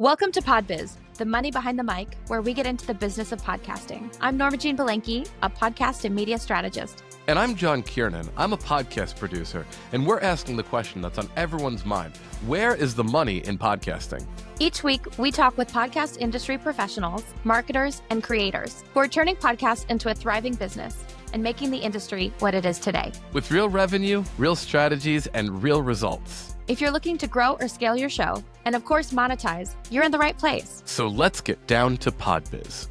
Welcome to PodBiz, the money behind the mic, where we get into the business of podcasting. I'm Norma Jean Belenke, a podcast and media strategist. And I'm John Kiernan. I'm a podcast producer, and we're asking the question that's on everyone's mind. Where is the money in podcasting? Each week, we talk with podcast industry professionals, marketers, and creators who are turning podcasts into a thriving business and making the industry what it is today. With real revenue, real strategies, and real results. If you're looking to grow or scale your show, and of course monetize, you're in the right place. So let's get down to PodBiz.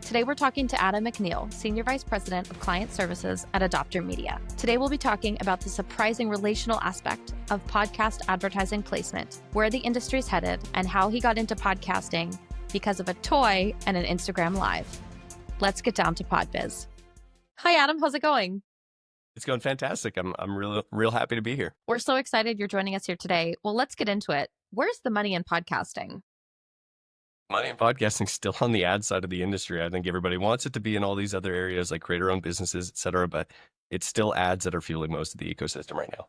Today we're talking to Adam McNeil, Senior Vice President of Client Services at Adopter Media. Today we'll be talking about the surprising relational aspect of podcast advertising placement, where the industry's headed, and how he got into podcasting because of a toy and an Instagram Live. Let's get down to PodBiz. Hi Adam, how's it going? It's going fantastic. I'm real happy to be here. We're so excited you're joining us here today. Well, let's get into it. Where's the money in podcasting? Money in podcasting still on the ad side of the industry. I think everybody wants it to be in all these other areas like creator-owned businesses, et cetera, but it's still ads that are fueling most of the ecosystem right now.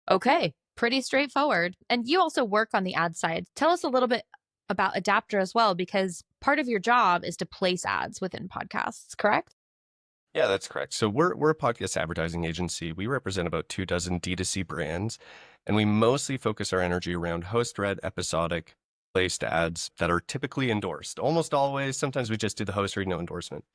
Okay, pretty straightforward. And you also work on the ad side. Tell us a little bit about Adapter as well, because part of your job is to place ads within podcasts, correct? Yeah, that's correct. So we're a podcast advertising agency. We represent about 24 D2C brands, and we mostly focus our energy around host-read, episodic, placed ads that are typically endorsed. Almost always. Sometimes we just do the host read, no endorsement.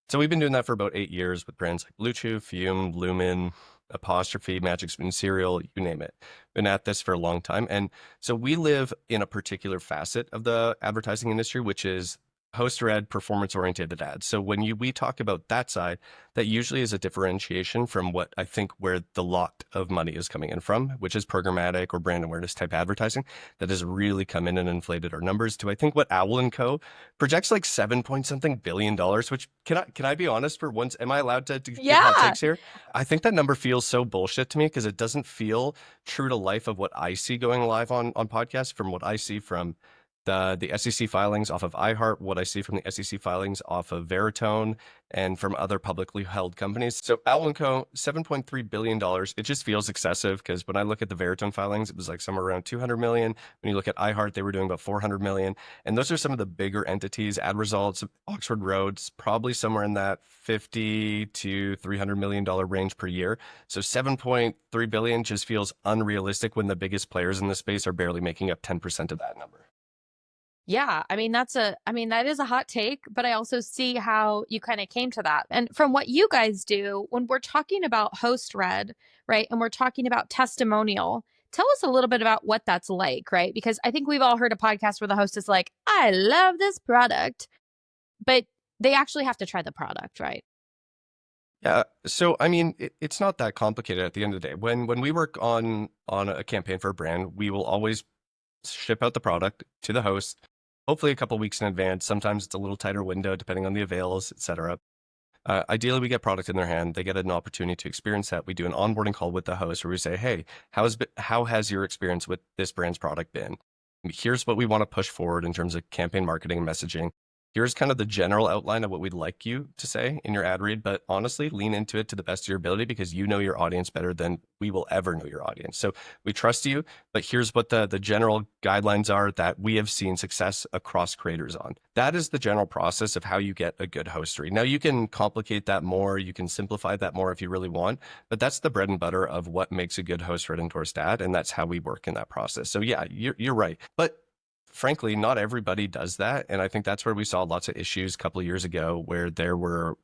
So we've been doing that for about 8 years with brands like Blue Chew, Fume, Lumen, Apostrophe, Magic Spoon Cereal, you name it. Been at this for a long time. And so we live in a particular facet of the advertising industry, which is host-read, performance-oriented ads. So when we talk about that side, that usually is a differentiation from what I think where the lot of money is coming in from, which is programmatic or brand awareness type advertising that has really come in and inflated our numbers to, I think, what Owl & Co. projects like $7 billion, which can I be honest for once? Am I allowed to give hot takes here? I think that number feels so bullshit to me because it doesn't feel true to life of what I see going live on podcasts, from what I see from the SEC filings off of iHeart, what I see from the SEC filings off of Veritone, and from other publicly held companies. So Owl & Co., $7.3 billion. It just feels excessive because when I look at the Veritone filings, it was like somewhere around 200 million. When you look at iHeart, they were doing about 400 million. And those are some of the bigger entities. Ad Results, Oxford Roads, probably somewhere in that $50 to $300 million range per year. So 7.3 billion just feels unrealistic when the biggest players in the space are barely making up 10% of that number. Yeah, that is a hot take, but I also see how you kind of came to that. And from what you guys do, when we're talking about host read, right, and we're talking about testimonial, tell us a little bit about what that's like, right? Because I think we've all heard a podcast where the host is like, I love this product, but they actually have to try the product, right? Yeah. So, it's not that complicated at the end of the day. When we work on a campaign for a brand, we will always ship out the product to the host, hopefully a couple of weeks in advance. Sometimes it's a little tighter window depending on the avails, et cetera. Ideally, we get product in their hand. They get an opportunity to experience that. We do an onboarding call with the host where we say, hey, how has your experience with this brand's product been? Here's what we want to push forward in terms of campaign marketing and messaging. Here's kind of the general outline of what we'd like you to say in your ad read, but honestly, lean into it to the best of your ability because you know your audience better than we will ever know your audience. So we trust you, but here's what the general guidelines are that we have seen success across creators on. That is the general process of how you get a good host read. Now, you can complicate that more, you can simplify that more if you really want, but that's the bread and butter of what makes a good host read endorsed ad, and that's how we work in that process. So yeah, you're right. But frankly, not everybody does that. And I think that's where we saw lots of issues a couple of years ago where there were,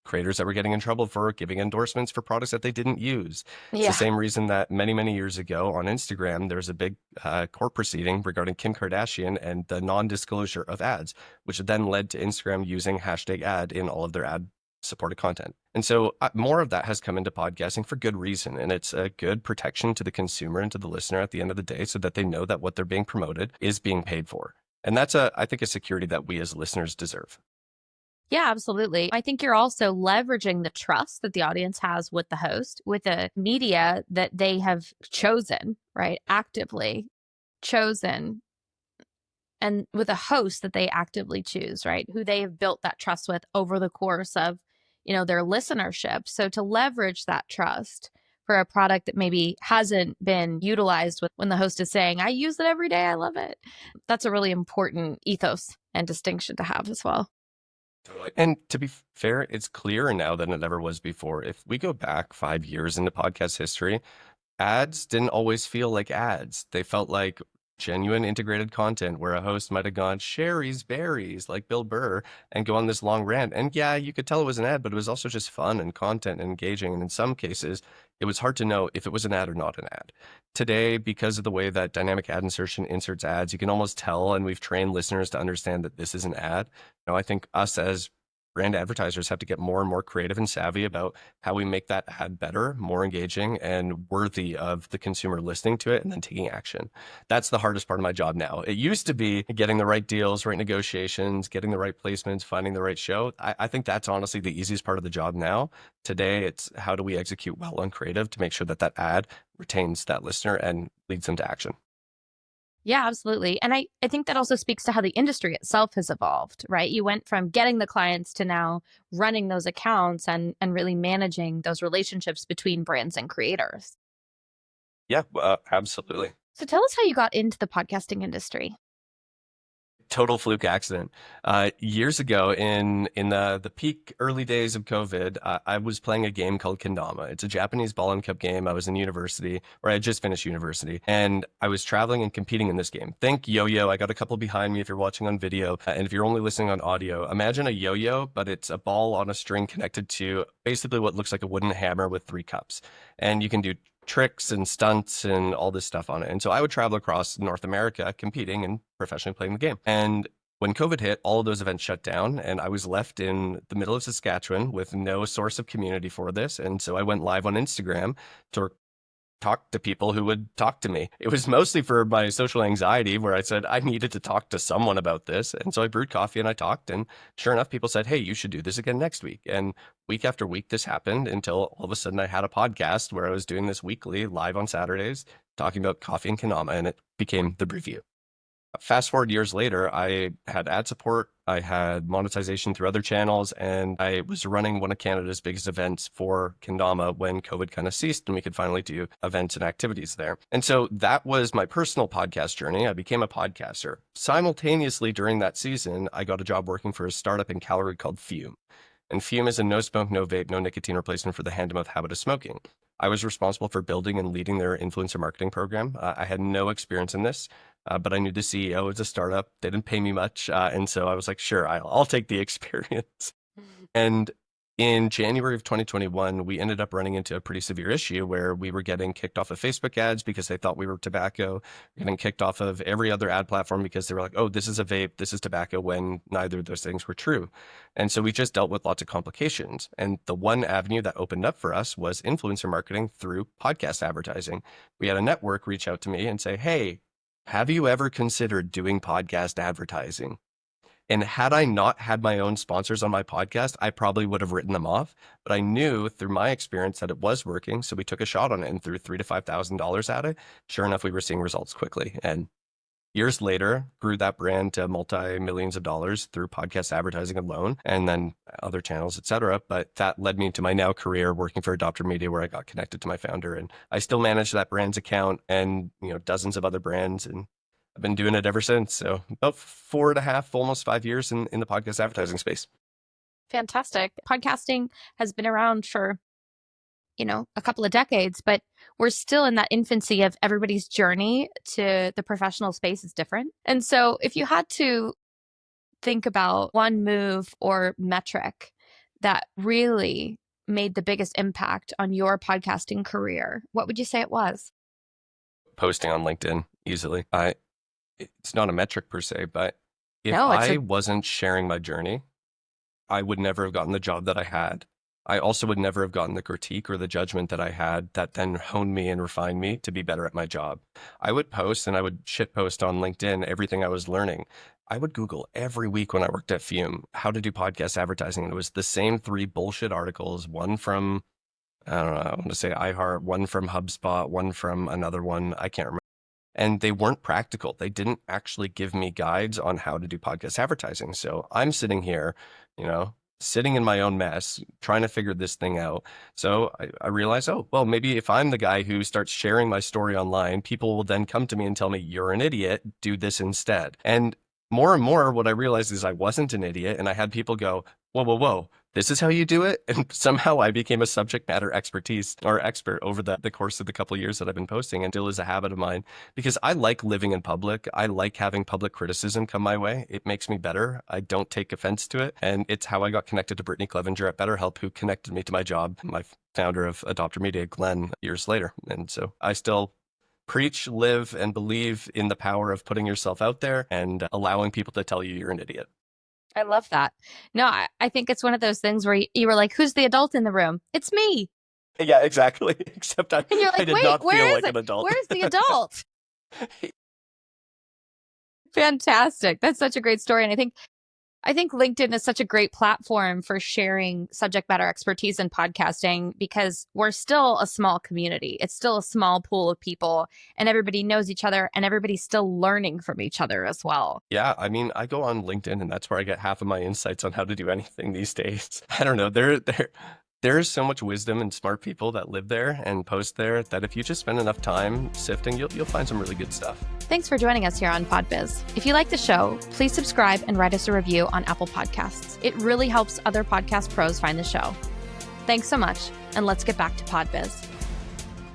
creators that were getting in trouble for giving endorsements for products that they didn't use. It's the same reason that many, many years ago on Instagram, there's a big court proceeding regarding Kim Kardashian and the non-disclosure of ads, which then led to Instagram using #ad in all of their ad supported content. And so more of that has come into podcasting for good reason. And it's a good protection to the consumer and to the listener at the end of the day so that they know that what they're being promoted is being paid for. And that's I think a security that we as listeners deserve. Yeah, absolutely. I think you're also leveraging the trust that the audience has with the host, with a media that they have chosen, right? Actively chosen, and with a host that they actively choose, right? Who they have built that trust with over the course of, their listenership. So to leverage that trust for a product that maybe hasn't been utilized when the host is saying, I use it every day, I love it. That's a really important ethos and distinction to have as well. Totally. And to be fair, it's clearer now than it ever was before. If we go back 5 years into podcast history, ads didn't always feel like ads. They felt like genuine integrated content where a host might have gone Sherry's berries like Bill Burr and go on this long rant. And yeah, you could tell it was an ad, but it was also just fun and content and engaging. And in some cases, it was hard to know if it was an ad or not an ad. Today, because of the way that dynamic ad insertion inserts ads, you can almost tell, and we've trained listeners to understand that this is an ad. I think us as brand advertisers have to get more and more creative and savvy about how we make that ad better, more engaging, and worthy of the consumer listening to it and then taking action. That's the hardest part of my job now. It used to be getting the right deals, right negotiations, getting the right placements, finding the right show. I think that's honestly the easiest part of the job now. Today, it's how do we execute well on creative to make sure that that ad retains that listener and leads them to action. Yeah, absolutely. And I think that also speaks to how the industry itself has evolved, right? You went from getting the clients to now running those accounts and really managing those relationships between brands and creators. Yeah, absolutely. So tell us how you got into the podcasting industry. Total fluke accident. Years ago, in the peak early days of COVID, I was playing a game called Kendama. It's a Japanese ball and cup game. I was in university, or I had just finished university, and I was traveling and competing in this game. Think yo-yo. I got a couple behind me if you're watching on video, and if you're only listening on audio, imagine a yo-yo, but it's a ball on a string connected to basically what looks like a wooden hammer with 3 cups, and you can do tricks and stunts and all this stuff on it. And so I would travel across North America competing and professionally playing the game. And when COVID hit, all of those events shut down, and I was left in the middle of Saskatchewan with no source of community for this. And so I went live on Instagram to talk to people who would talk to me. It was mostly for my social anxiety, where I said I needed to talk to someone about this. And so I brewed coffee and I talked, and sure enough, people said, hey, you should do this again next week. And week after week, this happened until all of a sudden I had a podcast where I was doing this weekly live on Saturdays, talking about coffee and Kanama, and it became The Review. Fast forward years later, I had ad support, I had monetization through other channels, and I was running one of Canada's biggest events for Kendama when COVID kind of ceased and we could finally do events and activities there. And so that was my personal podcast journey. I became a podcaster. Simultaneously during that season, I got a job working for a startup in Calgary called Fume. And Fume is a no smoke, no vape, no nicotine replacement for the hand-to-mouth habit of smoking. I was responsible for building and leading their influencer marketing program. I had no experience in this, but I knew the CEO was a startup. They didn't pay me much. And so I was like, sure, I'll take the experience. And in January of 2021, we ended up running into a pretty severe issue where we were getting kicked off of Facebook ads because they thought we were tobacco, getting kicked off of every other ad platform because they were like, oh, this is a vape, this is tobacco, when neither of those things were true. And so we just dealt with lots of complications. And the one avenue that opened up for us was influencer marketing through podcast advertising. We had a network reach out to me and say, hey, have you ever considered doing podcast advertising? And had I not had my own sponsors on my podcast, I probably would have written them off. But I knew through my experience that it was working. So we took a shot on it and threw $3,000 to $5,000 at it. Sure enough, we were seeing results quickly. And years later, grew that brand to multi-millions of dollars through podcast advertising alone, and then other channels, et cetera. But that led me to my now career working for Adopter Media, where I got connected to my founder. And I still manage that brand's account and dozens of other brands. And I've been doing it ever since. So about 4.5, almost 5 years in the podcast advertising space. Fantastic. Podcasting has been around for, a couple of decades, but we're still in that infancy of everybody's journey to the professional space is different. And so if you had to think about one move or metric that really made the biggest impact on your podcasting career, what would you say it was? Posting on LinkedIn easily. It's not a metric per se, but if No, I wasn't sharing my journey, I would never have gotten the job that I had. I also would never have gotten the critique or the judgment that I had that then honed me and refined me to be better at my job. I would post and I would shit post on LinkedIn everything I was learning. I would Google every week when I worked at Fume how to do podcast advertising. And it was the same 3 bullshit articles, one from, I don't know, I want to say iHeart, one from HubSpot, one from another one. I can't remember. And they weren't practical. They didn't actually give me guides on how to do podcast advertising. So I'm sitting here, sitting in my own mess, trying to figure this thing out. So I realized, oh, well, maybe if I'm the guy who starts sharing my story online, people will then come to me and tell me, you're an idiot, do this instead. And more, what I realized is I wasn't an idiot. And I had people go, whoa, whoa, whoa, this is how you do it? And somehow I became a subject matter expertise or expert over the course of the couple of years that I've been posting, and still is a habit of mine because I like living in public. I like having public criticism come my way. It makes me better. I don't take offense to it. And it's how I got connected to Brittany Clevenger at BetterHelp, who connected me to my job, my founder of Adopter Media, Glenn, years later. And so I still preach, live, and believe in the power of putting yourself out there and allowing people to tell you you're an idiot. I love that. No, I think it's one of those things where you were like, who's the adult in the room? It's me. Yeah, exactly. Except I And you're like, did wait, not where feel is like it? an adult. Where's the adult? Fantastic. That's such a great story. And I think LinkedIn is such a great platform for sharing subject matter expertise in podcasting because we're still a small community. It's still a small pool of people and everybody knows each other and everybody's still learning from each other as well. Yeah, I mean, I go on LinkedIn and that's where I get half of my insights on how to do anything these days. I don't know. There's so much wisdom and smart people that live there and post there that if you just spend enough time sifting, you'll find some really good stuff. Thanks for joining us here on PodBiz. If you like the show, please subscribe and write us a review on Apple Podcasts. It really helps other podcast pros find the show. Thanks so much, and let's get back to PodBiz.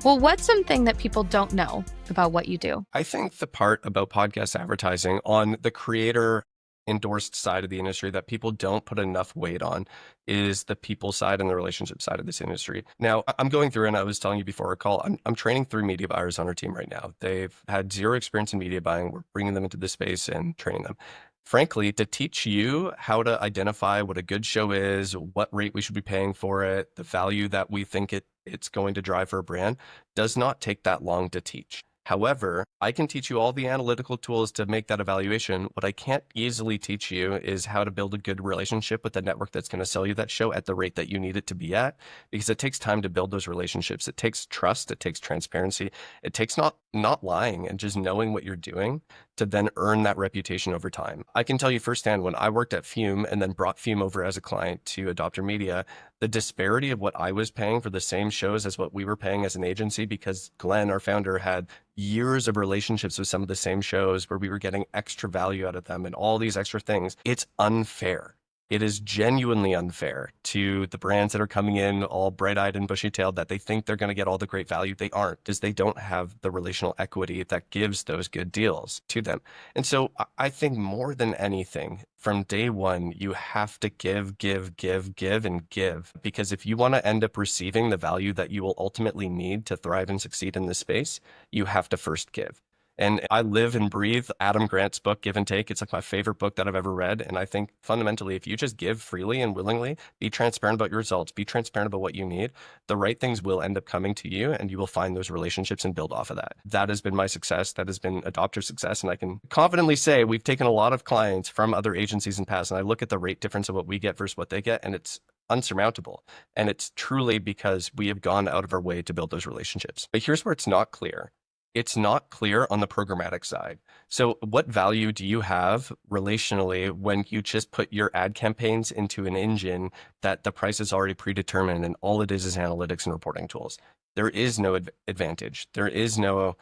Well, what's something that people don't know about what you do? I think the part about podcast advertising on the creator endorsed side of the industry that people don't put enough weight on is the people side and the relationship side of this industry. Now, I'm going through, and I was telling you before our call, I'm training 3 media buyers on our team right now. They've had 0 experience in media buying. We're bringing them into this space and training them. Frankly, to teach you how to identify what a good show is, what rate we should be paying for it, the value that we think it's going to drive for a brand, does not take that long to teach. However, I can teach you all the analytical tools to make that evaluation. What I can't easily teach you is how to build a good relationship with the network that's going to sell you that show at the rate that you need it to be at, because it takes time to build those relationships. It takes trust. It takes transparency. It takes not lying and just knowing what you're doing to then earn that reputation over time. I can tell you firsthand, when I worked at Fume and then brought Fume over as a client to Adopter Media, the disparity of what I was paying for the same shows as what we were paying as an agency, because Glenn, our founder, had years of relationships with some of the same shows where we were getting extra value out of them and all these extra things. It's unfair. It is genuinely unfair to the brands that are coming in all bright-eyed and bushy-tailed that they think they're going to get all the great value. They aren't, because they don't have the relational equity that gives those good deals to them. And so I think more than anything, from day one, you have to give, and give. Because if you want to end up receiving the value that you will ultimately need to thrive and succeed in this space, you have to first give. And I live and breathe Adam Grant's book, Give and Take. It's like my favorite book that I've ever read. And I think fundamentally, if you just give freely and willingly, be transparent about your results, be transparent about what you need, the right things will end up coming to you and you will find those relationships and build off of that. That has been my success. That has been Adopter's success. And I can confidently say we've taken a lot of clients from other agencies in the past. And I look at the rate difference of what we get versus what they get, and it's unsurmountable. And it's truly because we have gone out of our way to build those relationships. But here's where it's not clear. It's not clear on the programmatic side. So what value do you have relationally when you just put your ad campaigns into an engine that the price is already predetermined and all it is analytics and reporting tools? There is no advantage. There is no,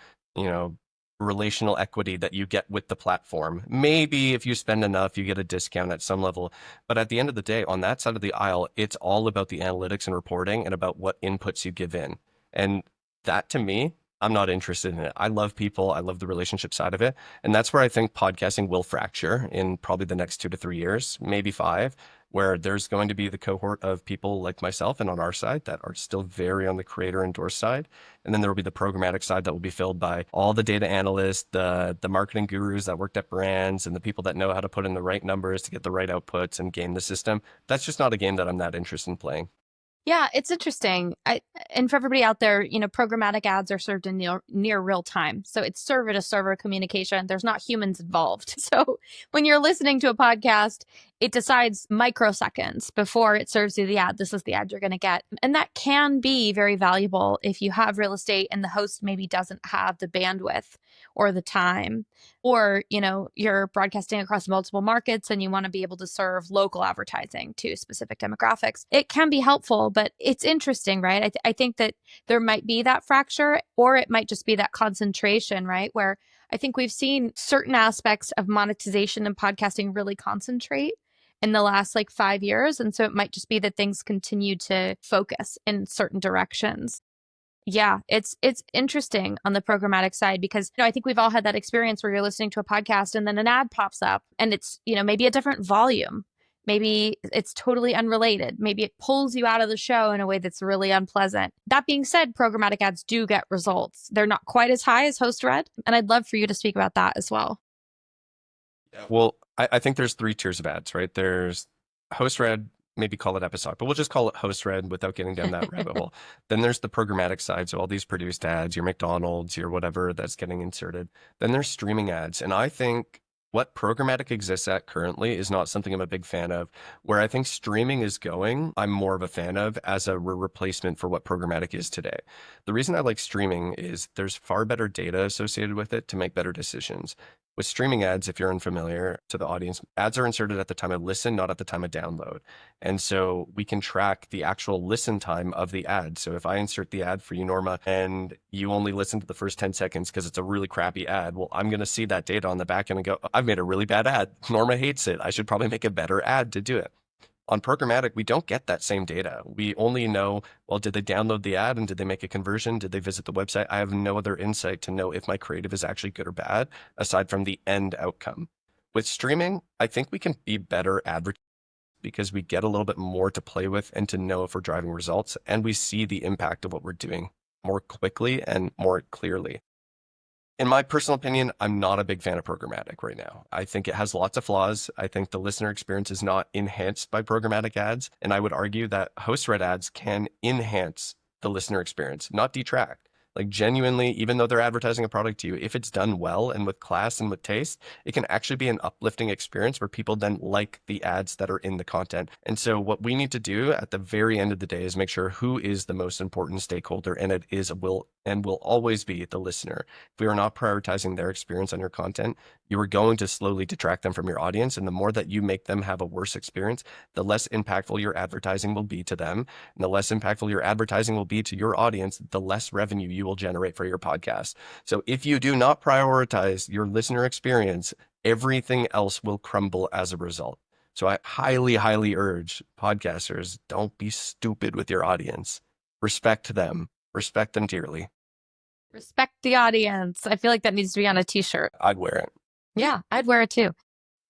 relational equity that you get with the platform. Maybe if you spend enough, you get a discount at some level. But at the end of the day, on that side of the aisle, it's all about the analytics and reporting and about what inputs you give in. And that, to me, I'm not interested in it. I love people. I love the relationship side of it. And that's where I think podcasting will fracture in probably the next 2 to 3 years, maybe 5, where there's going to be the cohort of people like myself and on our side that are still very on the creator endorsed side. And then there will be the programmatic side that will be filled by all the data analysts, the marketing gurus that worked at brands, and the people that know how to put in the right numbers to get the right outputs and game the system. That's just not a game that I'm that interested in playing. Yeah, it's interesting. And for everybody out there, programmatic ads are served in near real time. So it's server to server communication. There's not humans involved. So when you're listening to a podcast, it decides microseconds before it serves you the ad. This is the ad you're going to get. And that can be very valuable if you have real estate and the host maybe doesn't have the bandwidth or the time, or, you're broadcasting across multiple markets and you want to be able to serve local advertising to specific demographics. It can be helpful, but it's interesting, right? I think that there might be that fracture, or it might just be that concentration, right? Where I think we've seen certain aspects of monetization and podcasting really concentrate in the last 5 years. And so it might just be that things continue to focus in certain directions. Yeah, it's interesting on the programmatic side because I think we've all had that experience where you're listening to a podcast and then an ad pops up and it's, maybe a different volume. Maybe it's totally unrelated. Maybe it pulls you out of the show in a way that's really unpleasant. That being said, programmatic ads do get results. They're not quite as high as host read. And I'd love for you to speak about that as well. Well, I think there's 3 tiers of ads, right? There's host read, maybe call it episodic, but we'll just call it host read without getting down that rabbit hole. Then there's the programmatic side. So all these produced ads, your McDonald's, your whatever that's getting inserted. Then there's streaming ads. And I think what programmatic exists at currently is not something I'm a big fan of. Where I think streaming is going, I'm more of a fan of as a replacement for what programmatic is today. The reason I like streaming is there's far better data associated with it to make better decisions. With streaming ads, if you're unfamiliar to the audience, ads are inserted at the time of listen, not at the time of download. And so we can track the actual listen time of the ad. So if I insert the ad for you, Norma, and you only listen to the first 10 seconds because it's a really crappy ad, well, I'm going to see that data on the back end and go, I've made a really bad ad. Norma hates it. I should probably make a better ad to do it. On programmatic, we don't get that same data. We only know, well, did they download the ad and did they make a conversion? Did they visit the website? I have no other insight to know if my creative is actually good or bad, aside from the end outcome. With streaming, I think we can be better advertisers because we get a little bit more to play with and to know if we're driving results, and we see the impact of what we're doing more quickly and more clearly. In my personal opinion, I'm not a big fan of programmatic right now. I think it has lots of flaws. I think the listener experience is not enhanced by programmatic ads. And I would argue that host read ads can enhance the listener experience, not detract. Like genuinely, even though they're advertising a product to you, if it's done well and with class and with taste, it can actually be an uplifting experience where people then like the ads that are in the content. And so what we need to do at the very end of the day is make sure who is the most important stakeholder, and it is will always be the listener. If we are not prioritizing their experience on your content, you are going to slowly detract them from your audience. And the more that you make them have a worse experience, the less impactful your advertising will be to them. And the less impactful your advertising will be to your audience, the less revenue you will generate for your podcast. So if you do not prioritize your listener experience, everything else will crumble as a result. So I highly, highly urge podcasters, don't be stupid with your audience. Respect them dearly. Respect the audience. I feel like that needs to be on a t-shirt. I'd wear it. Yeah, I'd wear it too.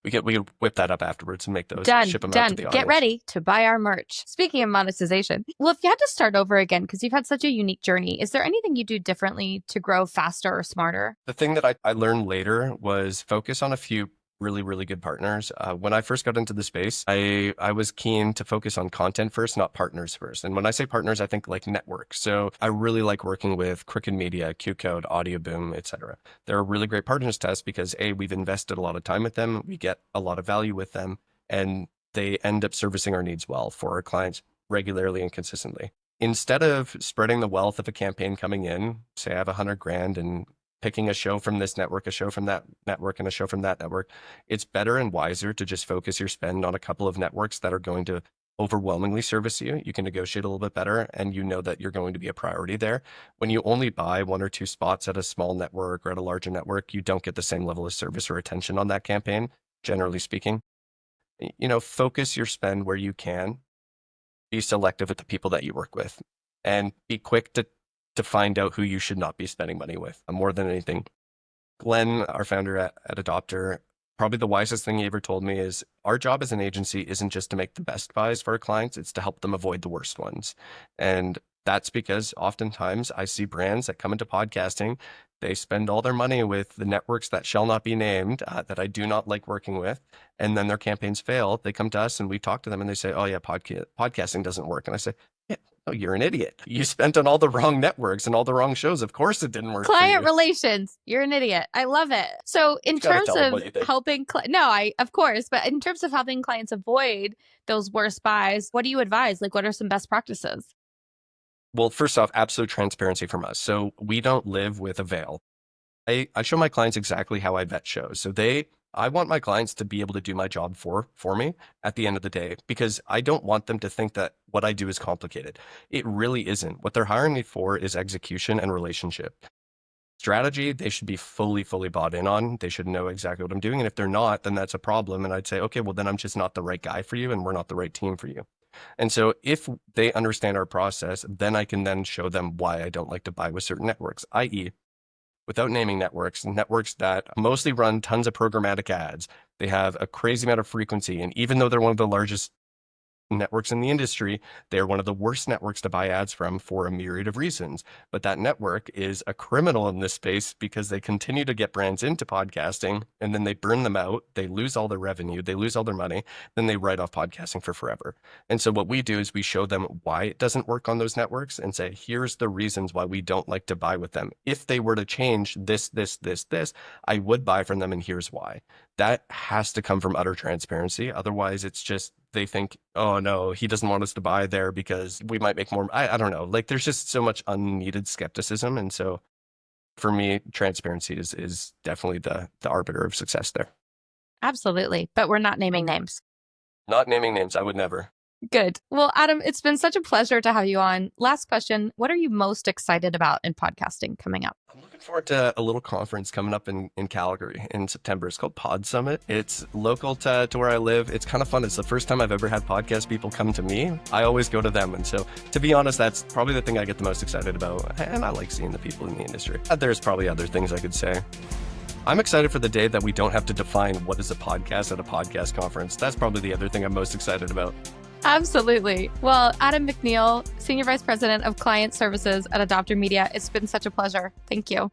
We could whip that up afterwards and make those, ship them done. out to the audience. Get ready to buy our merch. Speaking of monetization, well, if you had to start over again, because you've had such a unique journey, is there anything you do differently to grow faster or smarter? The thing that I learned later was focus on a few really, really good partners. When I first got into the space, I was keen to focus on content first, not partners first. And when I say partners, I think like networks. So I really like working with Crooked Media, QCode, Audio Boom, etc. They're a really great partners to us because we've invested a lot of time with them. We get a lot of value with them, and they end up servicing our needs well for our clients regularly and consistently. Instead of spreading the wealth of a campaign coming in, say I have $100,000 and picking a show from this network, a show from that network, and a show from that network, it's better and wiser to just focus your spend on a couple of networks that are going to overwhelmingly service you. You can negotiate a little bit better, and you know that you're going to be a priority there. When you only buy 1 or 2 spots at a small network or at a larger network, you don't get the same level of service or attention on that campaign, generally speaking. Focus your spend where you can. Be selective with the people that you work with, and be quick to find out who you should not be spending money with. More than anything, Glenn, our founder at Adopter, probably the wisest thing he ever told me is our job as an agency isn't just to make the best buys for our clients, it's to help them avoid the worst ones. And that's because oftentimes I see brands that come into podcasting, they spend all their money with the networks that shall not be named, that I do not like working with, and then their campaigns fail. They come to us and we talk to them and they say, oh yeah, podcasting doesn't work. And I say, Yeah. Oh, you're an idiot. You spent on all the wrong networks and all the wrong shows. Of course it didn't work for Client you. relations. You're an idiot. I love it. So in You gotta terms tell them of what you think. helping, no, of course, but in terms of helping clients avoid those worst buys, what do you advise? Like, what are some best practices? Well, first off, absolute transparency from us. So we don't live with a veil. I show my clients exactly how I vet shows. So I want my clients to be able to do my job for me at the end of the day, because I don't want them to think that what I do is complicated. It really isn't. What they're hiring me for is execution and relationship. Strategy, they should be fully bought in on. They should know exactly what I'm doing. And if they're not, then that's a problem. And I'd say, okay, well, then I'm just not the right guy for you and we're not the right team for you. And so if they understand our process, then I can then show them why I don't like to buy with certain networks, i.e., without naming networks that mostly run tons of programmatic ads. They have a crazy amount of frequency. And even though they're one of the largest networks in the industry, they're one of the worst networks to buy ads from for a myriad of reasons. But that network is a criminal in this space because they continue to get brands into podcasting and then they burn them out. They lose all their revenue. They lose all their money. Then they write off podcasting for forever. And so what we do is we show them why it doesn't work on those networks and say, here's the reasons why we don't like to buy with them. If they were to change this, I would buy from them, and here's why. That has to come from utter transparency. Otherwise, it's just, they think, oh no, he doesn't want us to buy there because we might make more. I don't know. Like, there's just so much unneeded skepticism. And so for me, transparency is definitely the arbiter of success there. Absolutely. But we're not naming names. Not naming names. I would never. Good. Well, Adam, it's been such a pleasure to have you on. Last question. What are you most excited about in podcasting coming up? I'm looking forward to a little conference coming up in Calgary in September. It's called Pod Summit. It's local to where I live. It's kind of fun. It's the first time I've ever had podcast people come to me. I always go to them. And so, to be honest, that's probably the thing I get the most excited about. And I like seeing the people in the industry. There's probably other things I could say. I'm excited for the day that we don't have to define what is a podcast at a podcast conference. That's probably the other thing I'm most excited about. Absolutely. Well, Adam McNeil, Senior Vice President of Client Services at Adopter Media, it's been such a pleasure. Thank you.